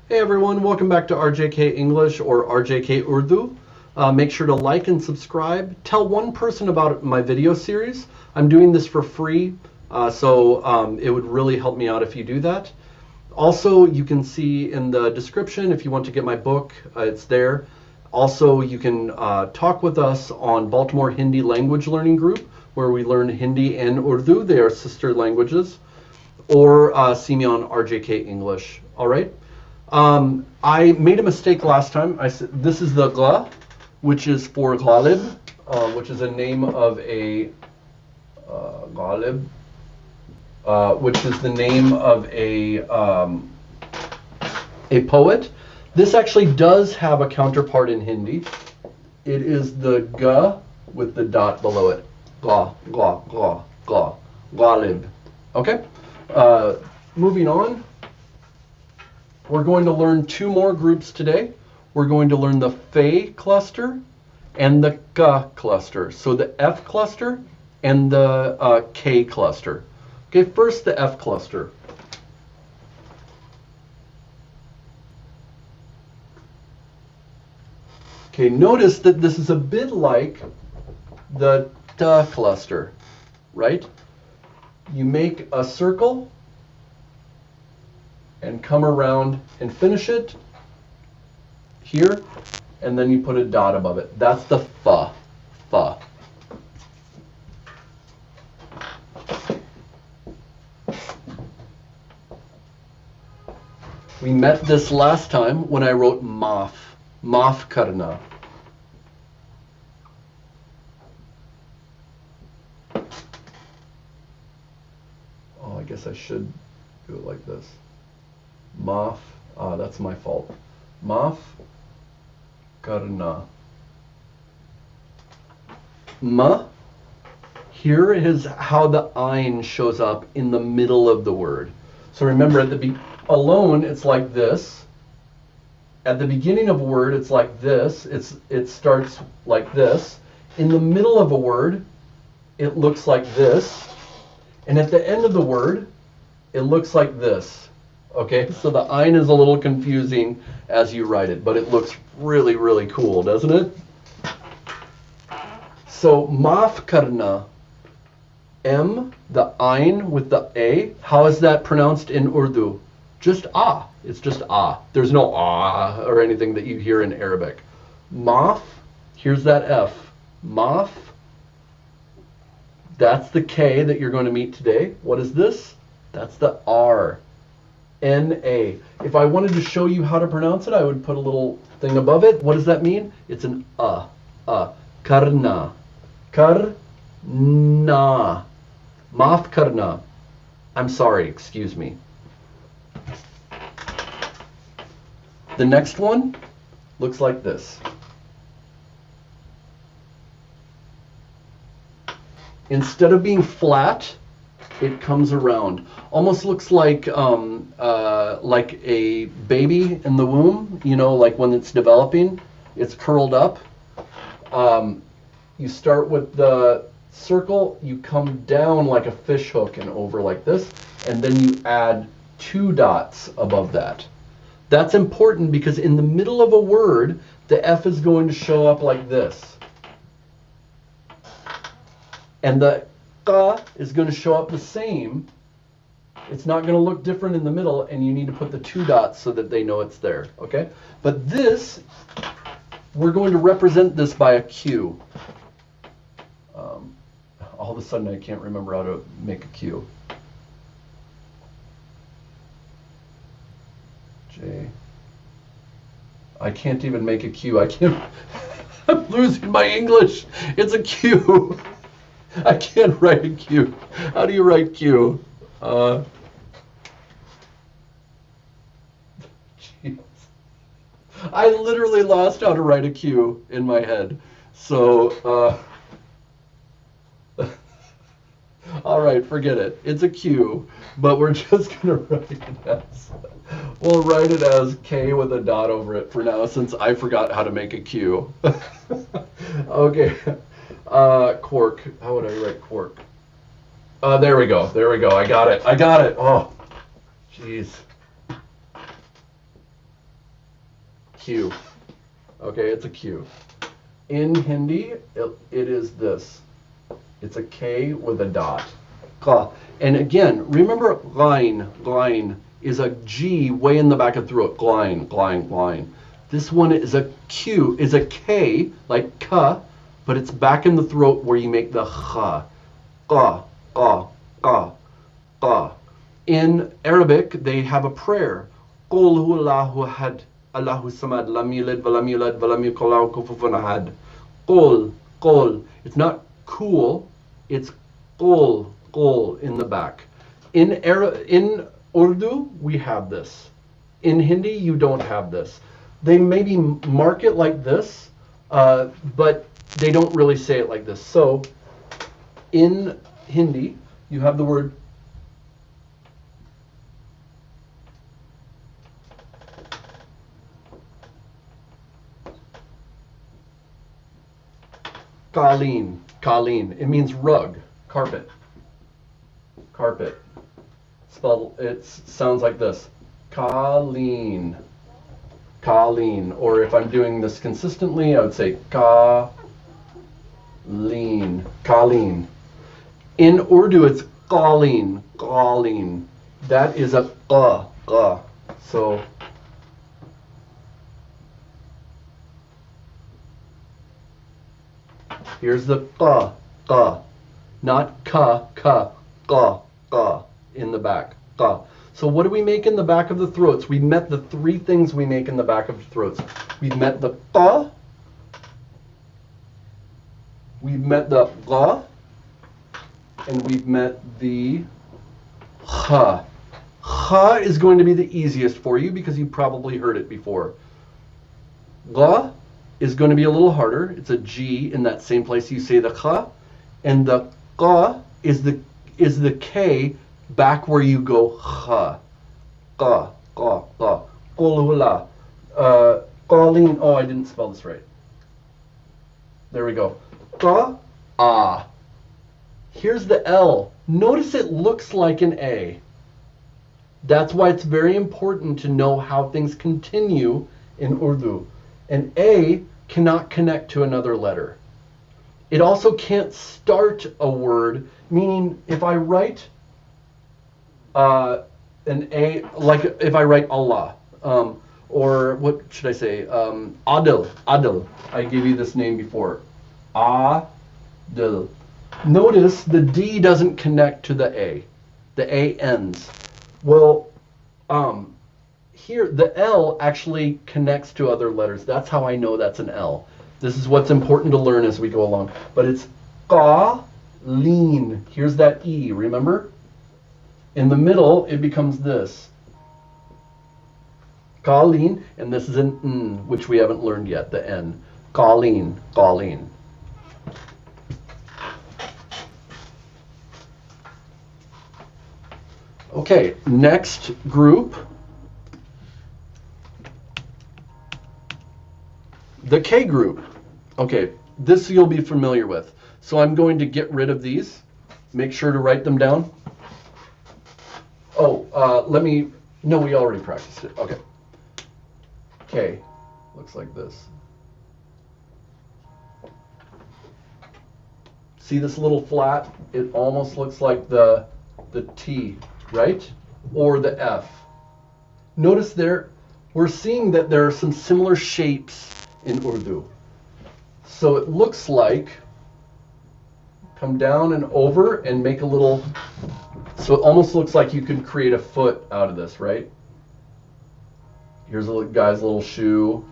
Hey everyone, welcome back to RJK English or RJK Urdu. Make sure to like and subscribe. Tell one person about my video series. I'm doing this for free, so it would really help me out if you do that. Also, you can see in the description if you want to get my book, it's there. Also, you can talk with us on Baltimore Hindi Language Learning Group, where we learn Hindi and Urdu. They are sister languages. Or see me on RJK English. All right. I made a mistake last time. I said this is the gla, which is for Ghalib, which is a name of a Ghalib, which is the name of a poet. This actually does have a counterpart in Hindi. It is the ga with the dot below it. Gla, gla, gla, gla, Ghalib. Okay. Moving on. We're going to learn two more groups today. We're going to learn the fe cluster and the ka cluster. So the F cluster and the K cluster. Okay, first the F cluster. Okay, notice that this is a bit like the ta cluster, right? You make a circle and come around and finish it here, and then you put a dot above it. That's the fa, fa. We met this last time when I wrote maaf, maaf karnaa. Oh, I guess I should do it like this. Maaf, that's my fault. Maaf karnaa. Ma, here is how the ayn shows up in the middle of the word. So remember, at the alone, it's like this. At the beginning of a word, it's like this. It starts like this. In the middle of a word, it looks like this. And at the end of the word, it looks like this. Okay, so the ayn is a little confusing as you write it, but it looks really, really cool, doesn't it? So, maaf karna, M, the ayn with the A, how is that pronounced in Urdu? Just ah. It's just ah. There's no ah or anything that you hear in Arabic. Maaf, here's that F. Maaf, that's the K that you're going to meet today. What is this? That's the R. N-A. If I wanted to show you how to pronounce it, I would put a little thing above it. What does that mean? It's an Karna. Karna. Maaf karna. I'm sorry, excuse me. The next one looks like this. Instead of being flat, it comes around. Almost looks like a baby in the womb, you know, like when it's developing, it's curled up. You start with the circle, you come down like a fish hook and over like this, and then you add two dots above that. That's important because in the middle of a word, the F is going to show up like this. And the ka is going to show up the same. It's not going to look different in the middle, and you need to put the two dots so that they know it's there, okay? But this, we're going to represent this by a Q. All of a sudden, I can't remember how to make a Q. J. I can't even make a Q. I can't. I'm losing my English. It's a Q. I can't write a Q. How do you write Q? Jeez. I literally lost how to write a Q in my head. So, all right, forget it. It's a Q, but we're just going to write it as, we'll write it as K with a dot over it for now, since I forgot how to make a Q. Okay. Quark. How would I write quark? There we go. There we go. I got it. I got it. Oh, jeez. Q. Okay, it's a Q. In Hindi, it is this. It's a K with a dot. Ka. And again, remember line is a G way in the back of the throat. Line. This one is a Q, is a K, like ka, but it's back in the throat where you make the kha. Ka. In Arabic, they have a prayer. Qul huwallahu ahad, Allahu samad, lam yalid walam yulad walam yakul lahu kufuwan ahad. Qul. It's not cool, it's qul in the back. In Urdu, we have this. In Hindi, you don't have this. They maybe mark it like this, but they don't really say it like this. So in Hindi, you have the word Kaleen. It means rug, carpet. Spelled, it sounds like this. Kaleen. Or if I'm doing this consistently, I would say Kaleen. In Urdu, it's Qaleen. That is a qa. So here's the qa, not ka, qa, in the back, qa. So what do we make in the back of the throats? We met the three things we make in the back of the throats. We've met the qa, we've met the qa, and we've met the kha. Kha is going to be the easiest for you because you probably heard it before. Qa is going to be a little harder. It's a G in that same place you say the kha, and the qa is the K back where you go kha. Qa. Qul huwallah. Qaleen. Oh, I didn't spell this right. There we go. Qa. Here's the L. Notice it looks like an A. That's why it's very important to know how things continue in Urdu. An A cannot connect to another letter. It also can't start a word, meaning if I write an A, like if I write Allah, or what should I say, Adil. I gave you this name before. Adil. Notice the D doesn't connect to the A. The A ends. Well, here the L actually connects to other letters. That's how I know that's an L. This is what's important to learn as we go along. But it's Qaleen. Here's that E, remember? In the middle, it becomes this. Qaleen, and this is an N, which we haven't learned yet, the N. Qaleen. Okay, next group. The K group. Okay, this you'll be familiar with. So I'm going to get rid of these. Make sure to write them down. Oh, no, we already practiced it. Okay. K looks like this. See this little flat? It almost looks like the T, right? Or the F. Notice there, we're seeing that there are some similar shapes in Urdu. So it looks like, come down and over and make a little, so it almost looks like you could create a foot out of this, right? Here's a guy's little shoe,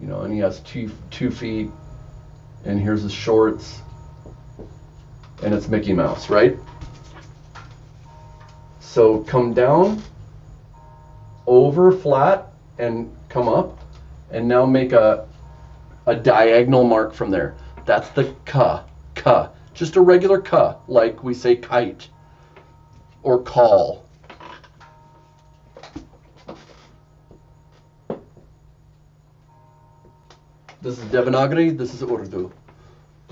you know, and he has two feet, and here's his shorts, and it's Mickey Mouse, right? So come down, over flat, and come up, and now make a diagonal mark from there. That's the ka. Just a regular ka, like we say kite or call. This is Devanagari, this is Urdu.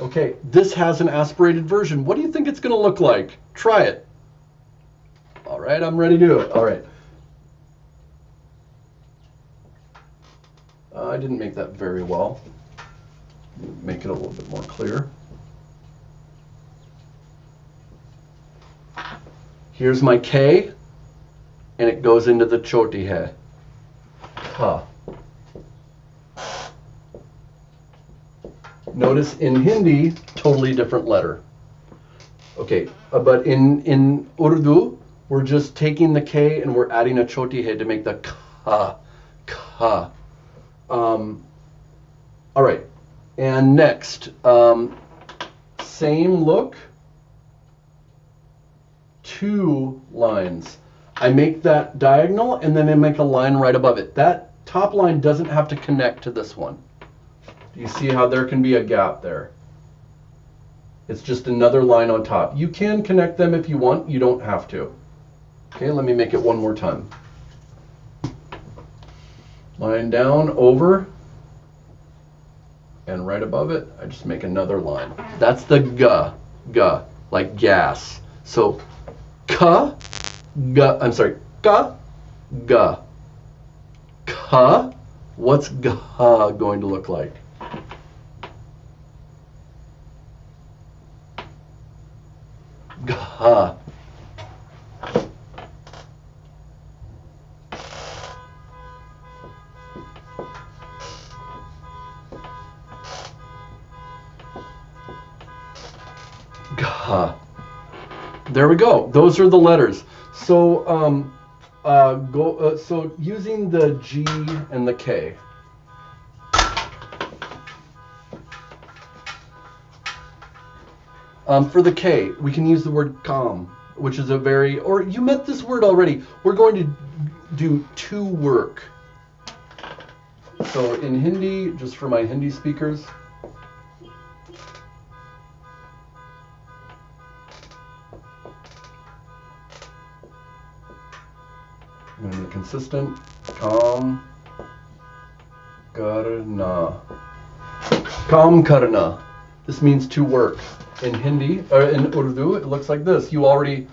Okay, this has an aspirated version. What do you think it's going to look like? Try it. All right, I'm ready to do it. All right. I didn't make that very well. Make it a little bit more clear. Here's my K, and it goes into the choti hai. Ka. Notice in Hindi, totally different letter. Okay, but in Urdu, we're just taking the K and we're adding a choti hai to make the ka. Ka. All right, and next, same look, 2 lines. I make that diagonal and then I make a line right above it. That top line doesn't have to connect to this one. Do you see how there can be a gap there? It's just another line on top. You can connect them if you want, you don't have to. Okay, let me make it one more time. Line down, over, and right above it, I just make another line. That's the ga, like gas. So, ka, ga, ka. What's ga going to look like? Ga. Ga. There we go. Those are the letters. So so using the G and the K. For the K, we can use the word kaam, which is a very, or you met this word already. We're going to do to work. So in Hindi, just for my Hindi speakers, I'm going to be consistent. Kaam karna. Kaam karna. This means to work. In Hindi, or in Urdu, it looks like this. You already,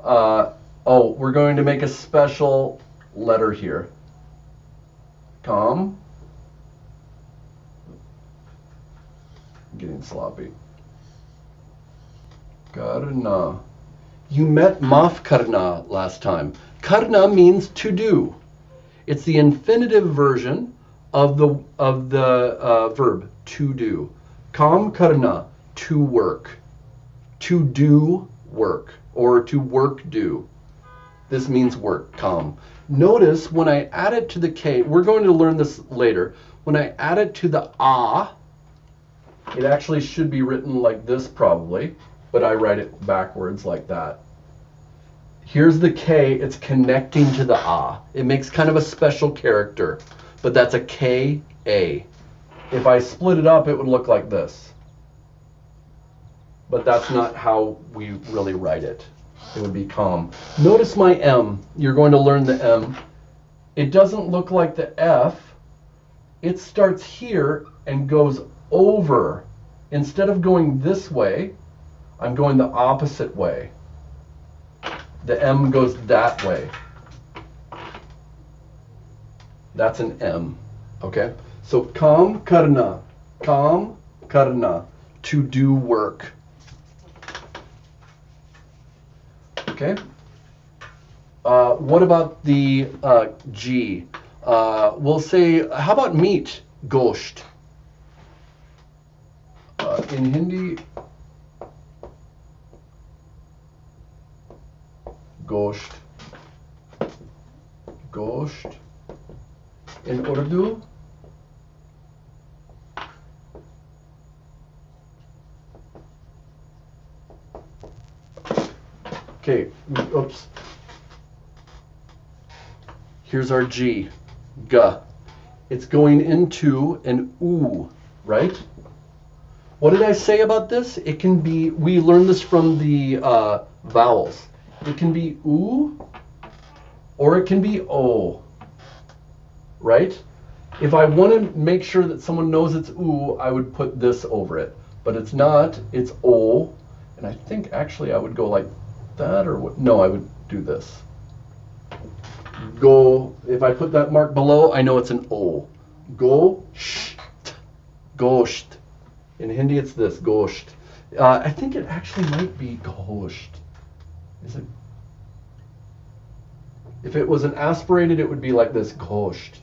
oh, we're going to make a special letter here. Kaam. I'm getting sloppy. Karna. You met maaf karna last time. Karna means to do. It's the infinitive version of the verb to do. Kaam karna. To work, to do work, or to work do. This means work, kaam. Notice when I add it to the K, we're going to learn this later. When I add it to the ah, it actually should be written like this probably, but I write it backwards like that. Here's the K, it's connecting to the ah. It makes kind of a special character, but that's a K-A. If I split it up, it would look like this. But that's not how we really write it. It would be kaam. Notice my M. You're going to learn the M. It doesn't look like the F. It starts here and goes over. Instead of going this way, I'm going the opposite way. The M goes that way. That's an M. Okay? So kaam karna. Kaam karna. To do work. Okay. What about the G? We'll say, how about meat? Gosht. In Hindi, gosht. Gosht. In Urdu, okay, oops. Here's our G, ga. It's going into an oo, right? What did I say about this? It can be, we learned this from the vowels. It can be oo, or it can be o, right? If I want to make sure that someone knows it's oo, I would put this over it. But it's not, it's o, and I think actually I would go like that, or what? No, I would do this. Go, if I put that mark below, I know it's an O. Gosht. Gosht. In Hindi, it's this, gosht. I think it actually might be gosht. Is it? If it was an aspirated, it would be like this, gosht.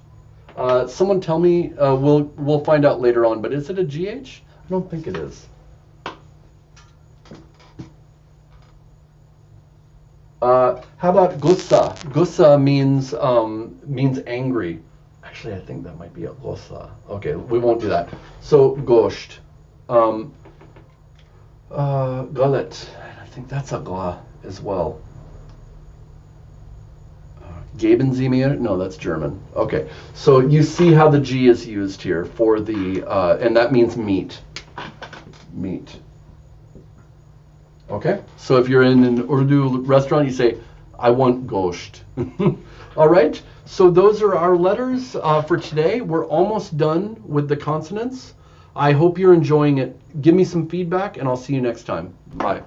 Someone tell me. We'll find out later on. But is it a GH? I don't think it is. How about gussa? Gussa means angry. Actually, I think that might be a gussa. Okay, we won't do that. So gosht. Galet. I think that's a gla as well. Geben Sie mir? No, that's German. Okay, so you see how the G is used here for the, and that means meat. Meat. Okay, so if you're in an Urdu restaurant, you say, I want gosht. All right, so those are our letters for today. We're almost done with the consonants. I hope you're enjoying it. Give me some feedback, and I'll see you next time. Bye.